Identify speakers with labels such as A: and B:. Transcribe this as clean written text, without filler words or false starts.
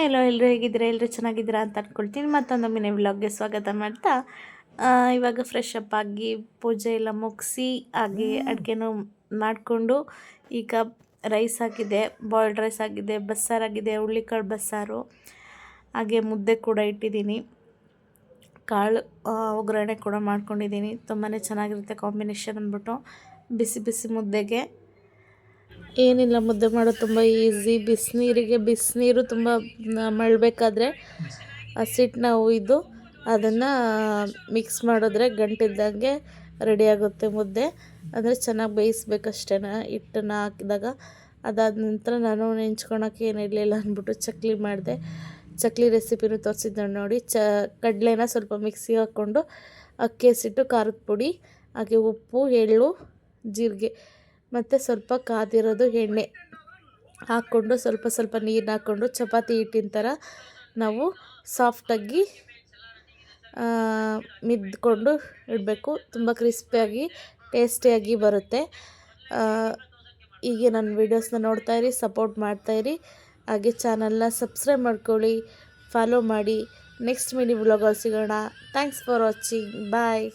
A: ಎಲ್ಲೋ ಎಲ್ಲರೂ ಹೇಗಿದ್ದೀರಾ? ಎಲ್ಲರೂ ಚೆನ್ನಾಗಿದ್ದೀರಾ ಅಂತ ಅಂದ್ಕೊಳ್ತೀನಿ. ಮತ್ತೊಂದು ಮಿನಿ ವ್ಲಾಗ್ಗೆ ಸ್ವಾಗತ ಮಾಡ್ತಾ ಇವಾಗ ಫ್ರೆಶ್ ಅಪ್ ಆಗಿ ಪೂಜೆ ಎಲ್ಲ ಮುಗಿಸಿ ಹಾಗೆ ಅಡುಗೆನೂ ಮಾಡಿಕೊಂಡು ಈಗ ರೈಸ್ ಆಗಿದೆ, ಬಾಯ್ಲ್ಡ್ ರೈಸ್ ಆಗಿದೆ, ಬಸ್ಸಾರಾಗಿದೆ, ಹುಳ್ಳಿಕಾಳು ಬಸ್ಸಾರು, ಹಾಗೆ ಮುದ್ದೆ ಕೂಡ ಇಟ್ಟಿದ್ದೀನಿ, ಕಾಳು ಒಗ್ಗರಣೆ ಕೂಡ ಮಾಡ್ಕೊಂಡಿದ್ದೀನಿ. ತುಂಬಾ ಚೆನ್ನಾಗಿರುತ್ತೆ ಕಾಂಬಿನೇಷನ್ ಅಂದ್ಬಿಟ್ಟು ಬಿಸಿ ಬಿಸಿ ಮುದ್ದೆಗೆ. ಏನಿಲ್ಲ, ಮುದ್ದೆ ಮಾಡೋದು ತುಂಬ ಈಸಿ. ಬಿಸಿನೀರು ತುಂಬ ಮಳ್ಳಬೇಕಾದ್ರೆ ಹಸಿಟ್ಟನ್ನ ಹುಯ್ದು ಅದನ್ನು ಮಿಕ್ಸ್ ಮಾಡಿದ್ರೆ ಗಂಟಿಲ್ದಂಗೆ ರೆಡಿಯಾಗುತ್ತೆ ಮುದ್ದೆ. ಅಂದರೆ ಚೆನ್ನಾಗಿ ಬೇಯಿಸ್ಬೇಕಷ್ಟೇ ಹಿಟ್ಟನ್ನು ಹಾಕಿದಾಗ. ಅದಾದ ನಂತರ ನಾನು ನೆಂಚ್ಕೊಳಕ್ಕೆ ಏನಿರಲಿಲ್ಲ ಅಂದ್ಬಿಟ್ಟು ಚಕ್ಲಿ ಮಾಡಿದೆ. ಚಕ್ಲಿ ರೆಸಿಪಿನೂ ತೋರಿಸಿದ್ದೆ ನೋಡಿ. ಕಡಲೆನ ಸ್ವಲ್ಪ ಮಿಕ್ಸಿಗೆ ಹಾಕ್ಕೊಂಡು ಅಕ್ಕಿ ಹಸಿಟ್ಟು, ಖಾರದ ಪುಡಿ, ಹಾಗೆ ಉಪ್ಪು, ಎಳ್ಳು, ಜೀರಿಗೆ ಮತ್ತು ಸ್ವಲ್ಪ ಕಾದಿರೋದು ಎಣ್ಣೆ ಹಾಕ್ಕೊಂಡು ಸ್ವಲ್ಪ ಸ್ವಲ್ಪ ನೀರನ್ನ ಹಾಕ್ಕೊಂಡು ಚಪಾತಿ ಹಿಟ್ಟಿನ ಥರ ನಾವು ಸಾಫ್ಟಾಗಿ ಮಿದ್ಕೊಂಡು ಇಡಬೇಕು. ತುಂಬ ಕ್ರಿಸ್ಪಿಯಾಗಿ ಟೇಸ್ಟಿಯಾಗಿ ಬರುತ್ತೆ. ಹೀಗೆ ನನ್ನ ವೀಡಿಯೋಸ್ನ ನೋಡ್ತಾಯಿರಿ, ಸಪೋರ್ಟ್ ಮಾಡ್ತಾಯಿರಿ. ಹಾಗೆ ಚಾನಲ್ನ ಸಬ್ಸ್ಕ್ರೈಬ್ ಮಾಡ್ಕೊಳ್ಳಿ, ಫಾಲೋ ಮಾಡಿ. ನೆಕ್ಸ್ಟ್ ಮಿನಿ ವ್ಲಾಗಲ್ಲಿ ಸಿಗೋಣ. Thanks for watching. ಬಾಯ್.